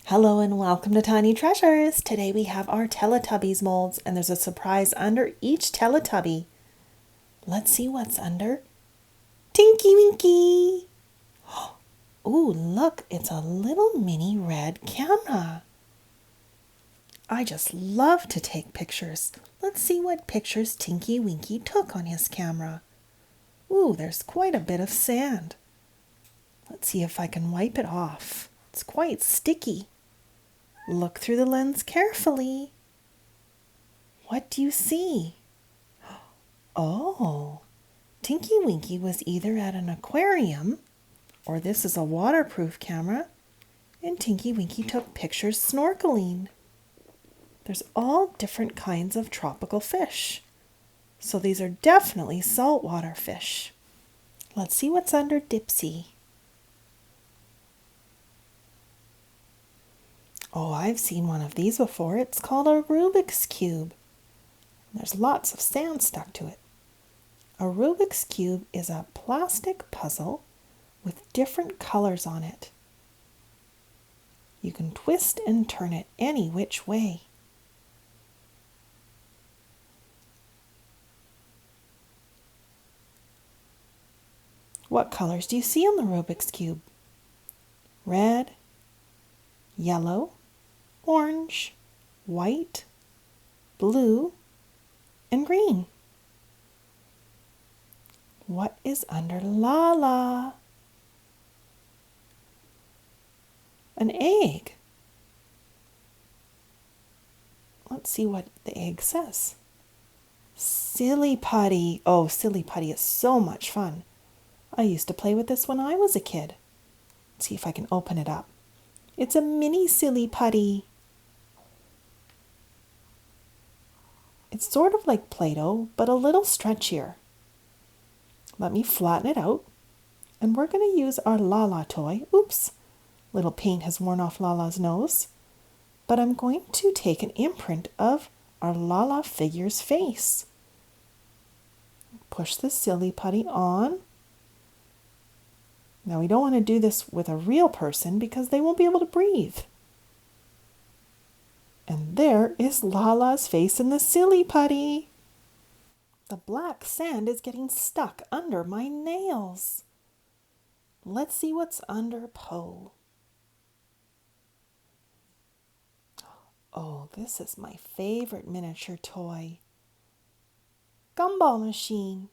Hello and welcome to Tiny Treasures. Today we have our Teletubbies molds and there's a surprise under each Teletubby. Let's see what's under. Tinky Winky! Ooh, look, it's a little mini red camera. I just love to take pictures. Let's see what pictures Tinky Winky took on his camera. Ooh, there's quite a bit of sand. Let's see if I can wipe it off. It's quite sticky. Look through the lens carefully. What do you see? Oh, Tinky Winky was either at an aquarium or this is a waterproof camera and Tinky Winky took pictures snorkeling. There's all different kinds of tropical fish. So these are definitely saltwater fish. Let's see what's under Dipsy. Oh, I've seen one of these before. It's called a Rubik's Cube. There's lots of sand stuck to it. A Rubik's Cube is a plastic puzzle with different colors on it. You can twist and turn it any which way. What colors do you see on the Rubik's Cube? Red, yellow, orange, white, blue, and green. What is under Lala? An egg. Let's see what the egg says. Silly Putty. Oh, Silly Putty is so much fun. I used to play with this when I was a kid. Let's see if I can open it up. It's a mini Silly Putty. It's sort of like Play-Doh, but a little stretchier. Let me flatten it out. And we're going to use our Lala toy. Oops, little paint has worn off Lala's nose. But I'm going to take an imprint of our Lala figure's face. Push the Silly Putty on. Now we don't want to do this with a real person because they won't be able to breathe. And there is Lala's face in the Silly Putty. The black sand is getting stuck under my nails. Let's see what's under Po. Oh, this is my favorite miniature toy. Gumball machine.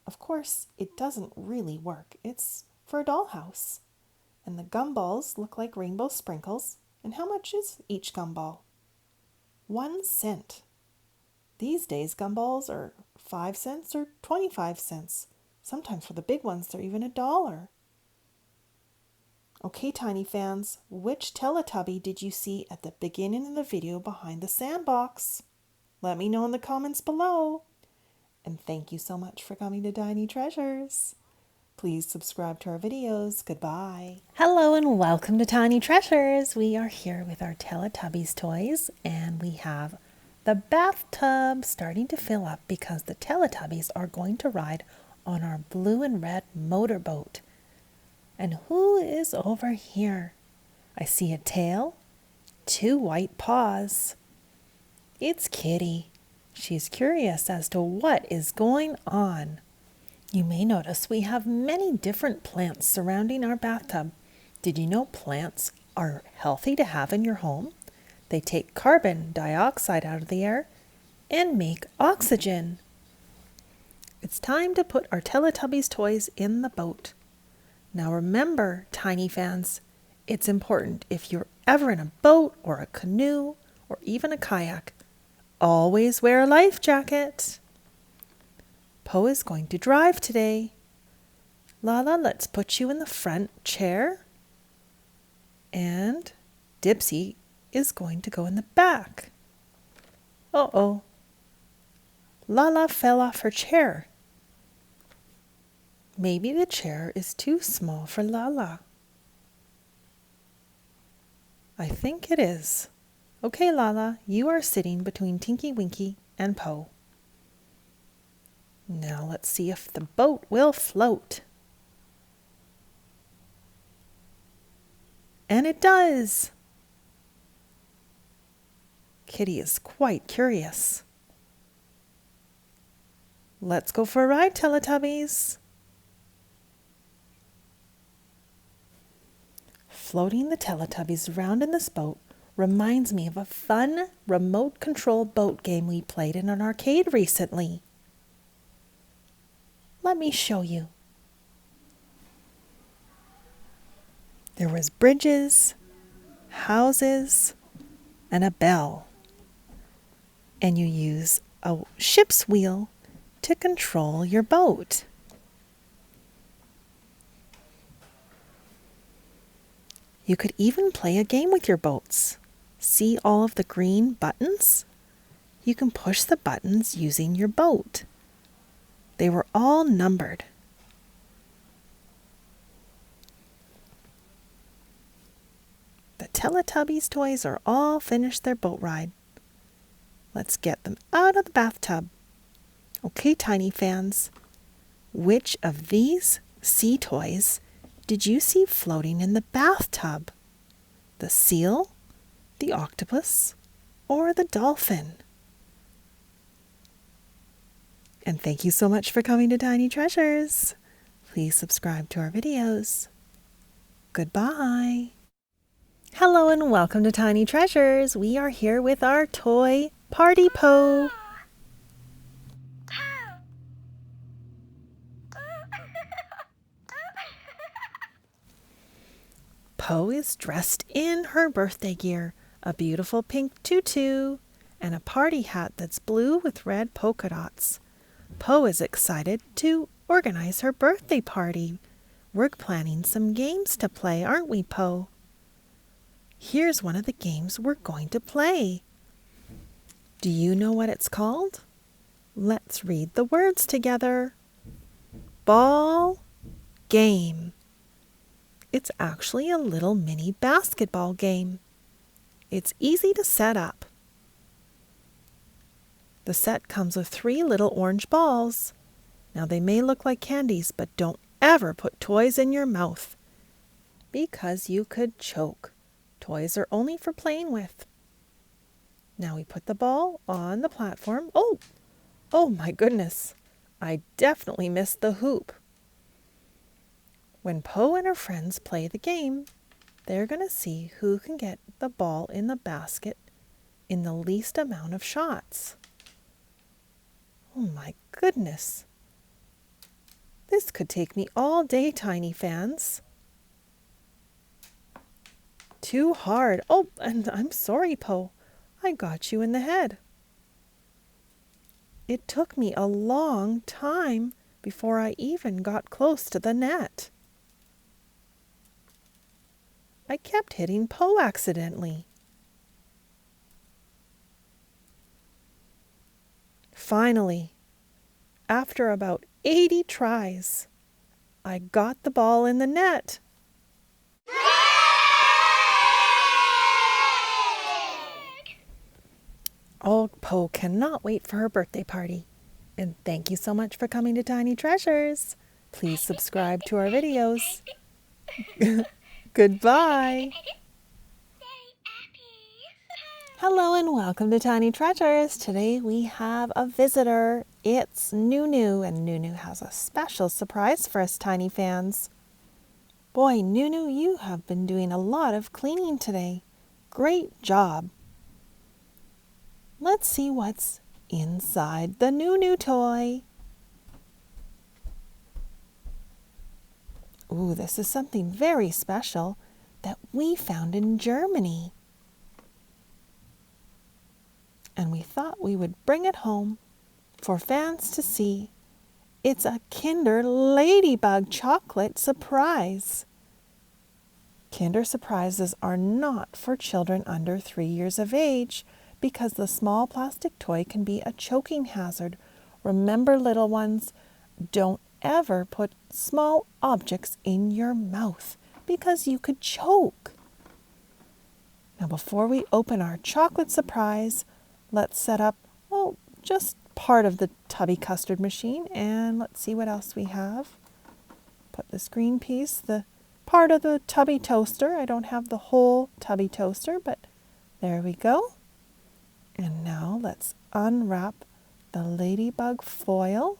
Of course, it doesn't really work. It's for a dollhouse. And the gumballs look like rainbow sprinkles. And how much is each gumball? 1 cent. These days, gumballs are 5 cents or 25 cents. Sometimes for the big ones, they're even $1. Okay, Tiny fans, which Teletubby did you see at the beginning of the video behind the sandbox? Let me know in the comments below. And thank you so much for coming to Tiny Treasures. Please subscribe to our videos. Goodbye. Hello and welcome to Tiny Treasures. We are here with our Teletubbies toys and we have the bathtub starting to fill up because the Teletubbies are going to ride on our blue and red motorboat. And who is over here? I see a tail, 2 white paws. It's Kitty. She's curious as to what is going on. You may notice we have many different plants surrounding our bathtub. Did you know plants are healthy to have in your home? They take carbon dioxide out of the air and make oxygen. It's time to put our Teletubbies toys in the boat. Now remember, Tiny fans, it's important if you're ever in a boat or a canoe or even a kayak, always wear a life jacket. Po is going to drive today. Lala, let's put you in the front chair. And Dipsy is going to go in the back. Uh-oh. Lala fell off her chair. Maybe the chair is too small for Lala. I think it is. Okay, Lala, you are sitting between Tinky Winky and Po. Now let's see if the boat will float. And it does. Kitty is quite curious. Let's go for a ride, Teletubbies. Floating the Teletubbies around in this boat reminds me of a fun remote control boat game we played in an arcade recently. Let me show you. There was bridges, houses, and a bell. And you use a ship's wheel to control your boat. You could even play a game with your boats. See all of the green buttons? You can push the buttons using your boat. They were all numbered. The Teletubbies toys are all finished their boat ride. Let's get them out of the bathtub. Okay, tiny fans, which of these sea toys did you see floating in the bathtub? The seal, the octopus, or the dolphin? And thank you so much for coming to Tiny Treasures. Please subscribe to our videos. Goodbye. Hello and welcome to Tiny Treasures. We are here with our toy Party Po. Po is dressed in her birthday gear, a beautiful pink tutu, and a party hat that's blue with red polka dots. Po is excited to organize her birthday party. We're planning some games to play, aren't we, Po? Here's one of the games we're going to play. Do you know what it's called? Let's read the words together. Ball game. It's actually a little mini basketball game. It's easy to set up. The set comes with 3 little orange balls. Now they may look like candies, but don't ever put toys in your mouth because you could choke. Toys are only for playing with. Now we put the ball on the platform. Oh my goodness. I definitely missed the hoop. When Po and her friends play the game, they're going to see who can get the ball in the basket in the least amount of shots. Oh my goodness. This could take me all day, tiny fans. Too hard. Oh, and I'm sorry, Po. I got you in the head. It took me a long time before I even got close to the net. I kept hitting Po accidentally. Finally, after about 80 tries, I got the ball in the net. Oh, Po cannot wait for her birthday party. And thank you so much for coming to Tiny Treasures. Please subscribe to our videos. Goodbye. Hello and welcome to Tiny Treasures. Today we have a visitor. It's Noo Noo, and Noo Noo has a special surprise for us tiny fans. Boy, Noo Noo, you have been doing a lot of cleaning today. Great job. Let's see what's inside the Noo Noo toy. Ooh, this is something very special that we found in Germany. And we thought we would bring it home for fans to see. It's a Kinder Ladybug chocolate surprise. Kinder Surprises are not for children under 3 years of age because the small plastic toy can be a choking hazard. Remember, little ones, don't ever put small objects in your mouth because you could choke. Now, before we open our chocolate surprise, let's set up, just part of the tubby custard machine, and let's see what else we have. Put this green piece, the part of the tubby toaster. I don't have the whole tubby toaster, but there we go. And now let's unwrap the ladybug foil.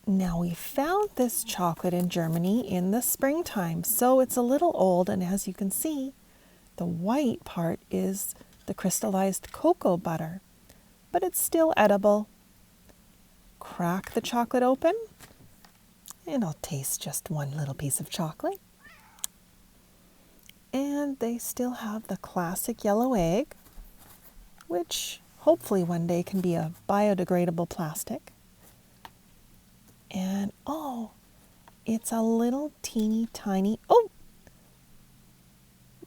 Now we found this chocolate in Germany in the springtime, so it's a little old, and as you can see, the white part is the crystallized cocoa butter, but it's still edible. Crack the chocolate open, and I'll taste just one little piece of chocolate. And they still have the classic yellow egg, which hopefully one day can be a biodegradable plastic. And oh, it's a little teeny tiny,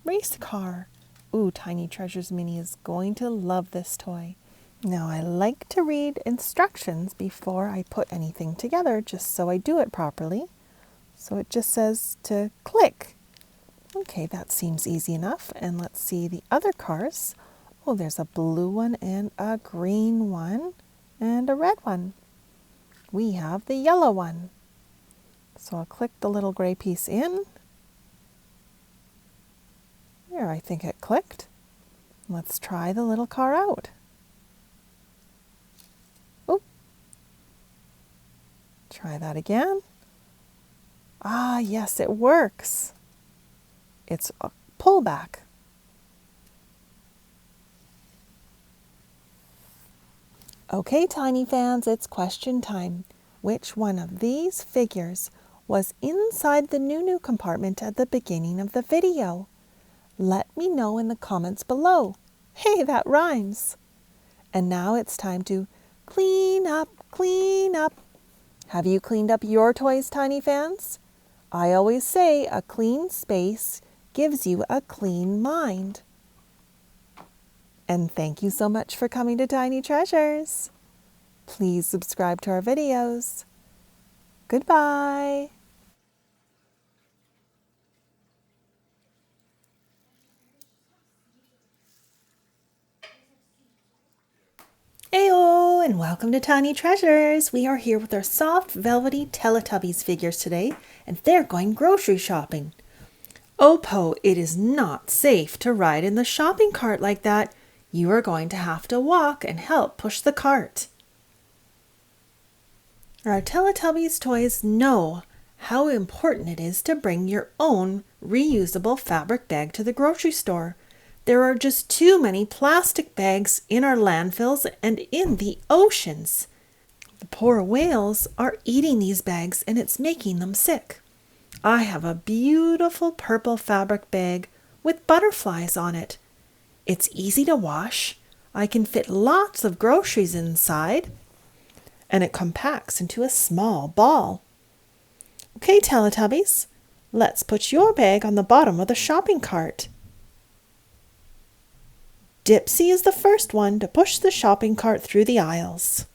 race car. Ooh, Tiny Treasures Mini is going to love this toy. Now I like to read instructions before I put anything together, just so I do it properly. So it just says to click. Okay, that seems easy enough. And let's see the other cars. Oh, there's a blue one and a green one and a red one. We have the yellow one. So I'll click the little gray piece in. There, I think it clicked. Let's try the little car out. Oh, try that again. Ah, yes, it works. It's a pullback. Okay, Tiny fans, it's question time. Which one of these figures was inside the Noo Noo compartment at the beginning of the video? Let me know in the comments below. Hey, that rhymes. And now it's time to clean up, clean up. Have you cleaned up your toys, Tiny fans? I always say a clean space gives you a clean mind. And thank you so much for coming to Tiny Treasures. Please subscribe to our videos. Goodbye. Heyo, and welcome to Tiny Treasures. We are here with our soft, velvety Teletubbies figures today, and they're going grocery shopping. Oh, Po, it is not safe to ride in the shopping cart like that. You are going to have to walk and help push the cart. Our Teletubbies toys know how important it is to bring your own reusable fabric bag to the grocery store. There are just too many plastic bags in our landfills and in the oceans. The poor whales are eating these bags and it's making them sick. I have a beautiful purple fabric bag with butterflies on it. It's easy to wash. I can fit lots of groceries inside, and it compacts into a small ball. Okay, Teletubbies, let's put your bag on the bottom of the shopping cart. Dipsy is the first one to push the shopping cart through the aisles.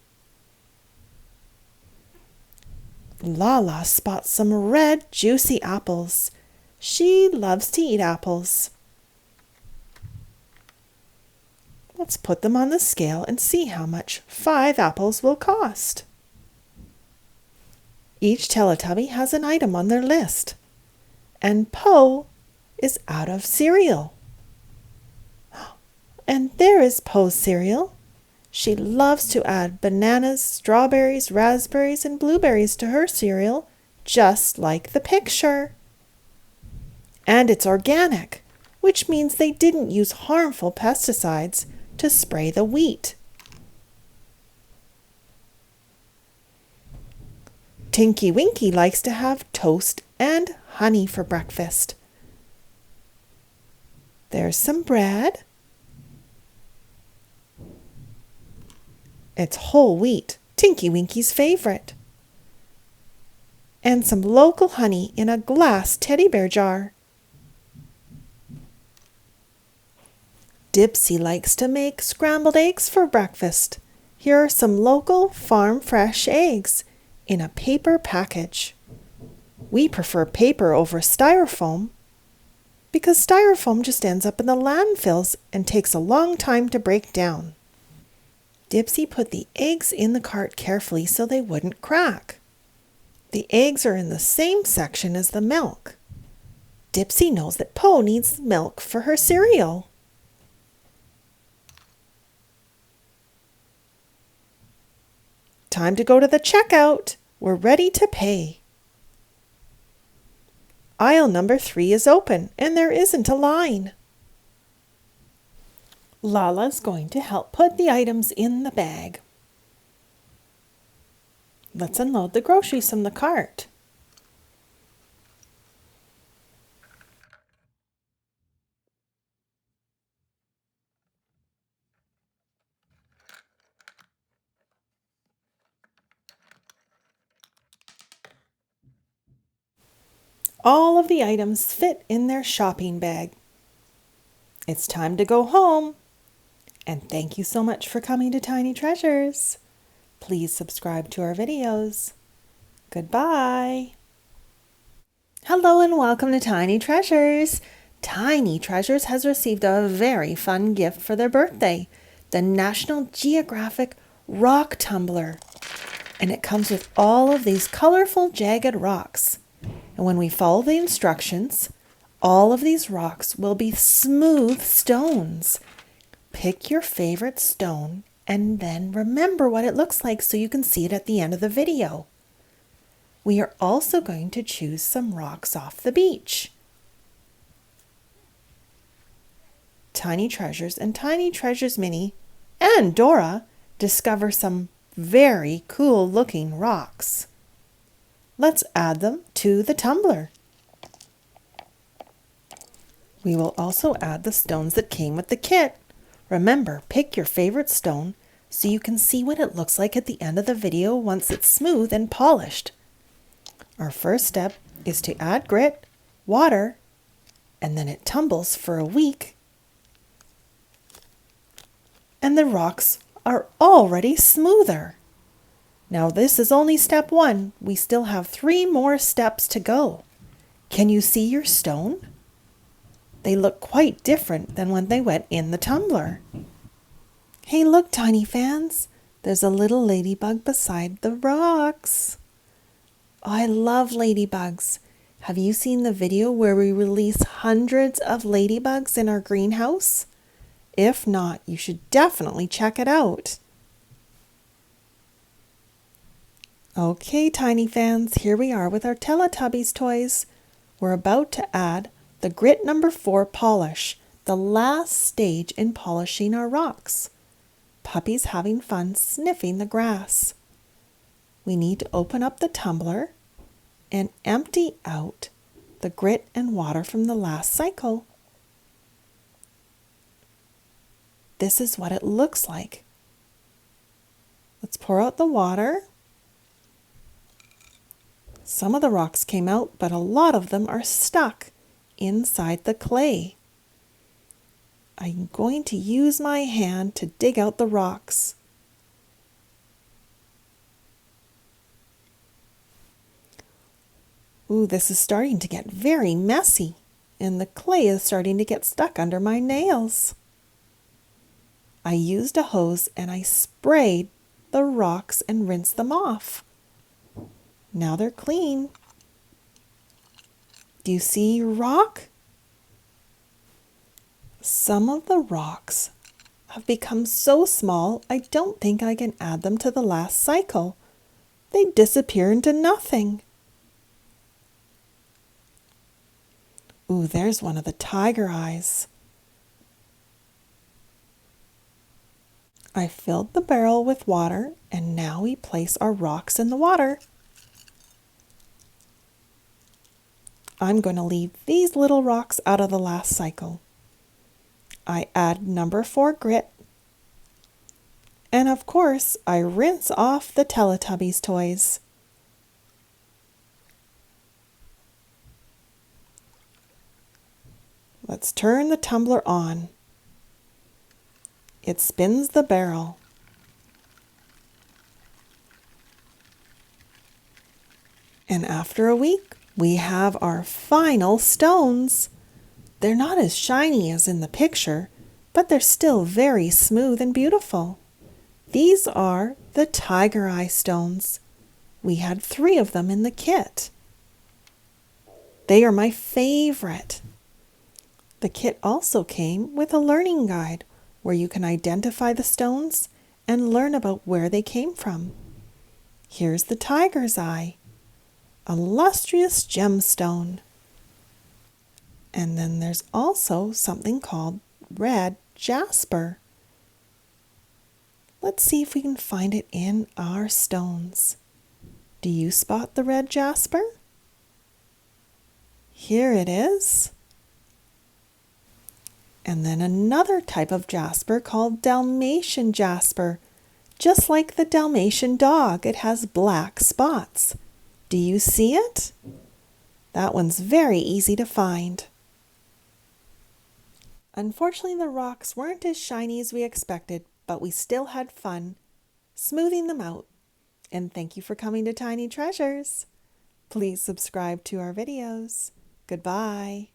Lala spots some red, juicy apples. She loves to eat apples. Let's put them on the scale and see how much 5 apples will cost. Each Teletubby has an item on their list. And Po is out of cereal. And there is Po's cereal. She loves to add bananas, strawberries, raspberries, and blueberries to her cereal, just like the picture. And it's organic, which means they didn't use harmful pesticides to spray the wheat. Tinky Winky likes to have toast and honey for breakfast. There's some bread. It's whole wheat, Tinky Winky's favorite. And some local honey in a glass teddy bear jar. Dipsy likes to make scrambled eggs for breakfast. Here are some local farm fresh eggs in a paper package. We prefer paper over styrofoam because styrofoam just ends up in the landfills and takes a long time to break down. Dipsy put the eggs in the cart carefully so they wouldn't crack. The eggs are in the same section as the milk. Dipsy knows that Po needs milk for her cereal. Time to go to the checkout. We're ready to pay. Aisle number 3 is open and there isn't a line. Lala's going to help put the items in the bag. Let's unload the groceries from the cart. All of the items fit in their shopping bag. It's time to go home. And thank you so much for coming to Tiny Treasures. Please subscribe to our videos. Goodbye. Hello and welcome to Tiny Treasures. Tiny Treasures has received a very fun gift for their birthday, the National Geographic Rock Tumbler. And it comes with all of these colorful jagged rocks. And when we follow the instructions, all of these rocks will be smooth stones. Pick your favorite stone and then remember what it looks like so you can see it at the end of the video. We are also going to choose some rocks off the beach. Tiny Treasures and Tiny Treasures Mini and Dora discover some very cool looking rocks. Let's add them to the tumbler. We will also add the stones that came with the kit. Remember, pick your favorite stone so you can see what it looks like at the end of the video once it's smooth and polished. Our first step is to add grit, water, and then it tumbles for a week. And the rocks are already smoother. Now this is only step 1. We still have 3 more steps to go. Can you see your stone? They look quite different than when they went in the tumbler. Hey, look, Tiny fans. There's a little ladybug beside the rocks. I love ladybugs. Have you seen the video where we release hundreds of ladybugs in our greenhouse? If not, you should definitely check it out. Okay, Tiny fans, here we are with our Teletubbies toys. We're about to add the grit number 4 polish, the last stage in polishing our rocks. Puppy's having fun sniffing the grass. We need to open up the tumbler and empty out the grit and water from the last cycle. This is what it looks like. Let's pour out the water. Some of the rocks came out, but a lot of them are stuck inside the clay. I'm going to use my hand to dig out the rocks. Ooh, this is starting to get very messy, and the clay is starting to get stuck under my nails. I used a hose and I sprayed the rocks and rinsed them off. Now they're clean. Do you see your rock? Some of the rocks have become so small I don't think I can add them to the last cycle. They disappear into nothing. Ooh, there's one of the tiger eyes. I filled the barrel with water and now we place our rocks in the water. I'm going to leave these little rocks out of the last cycle. I add number 4 grit. And of course, I rinse off the Teletubbies toys. Let's turn the tumbler on. It spins the barrel. And after a week, we have our final stones. They're not as shiny as in the picture, but they're still very smooth and beautiful. These are the tiger eye stones. We had 3 of them in the kit. They are my favorite. The kit also came with a learning guide where you can identify the stones and learn about where they came from. Here's the tiger's eye, a lustrous gemstone. And then there's also something called red jasper. Let's see if we can find it in our stones. Do you spot the red jasper? Here it is. And then another type of jasper called Dalmatian jasper. Just like the Dalmatian dog, it has black spots. Do you see it? That one's very easy to find. Unfortunately, the rocks weren't as shiny as we expected, but we still had fun smoothing them out. And thank you for coming to Tiny Treasures. Please subscribe to our videos. Goodbye.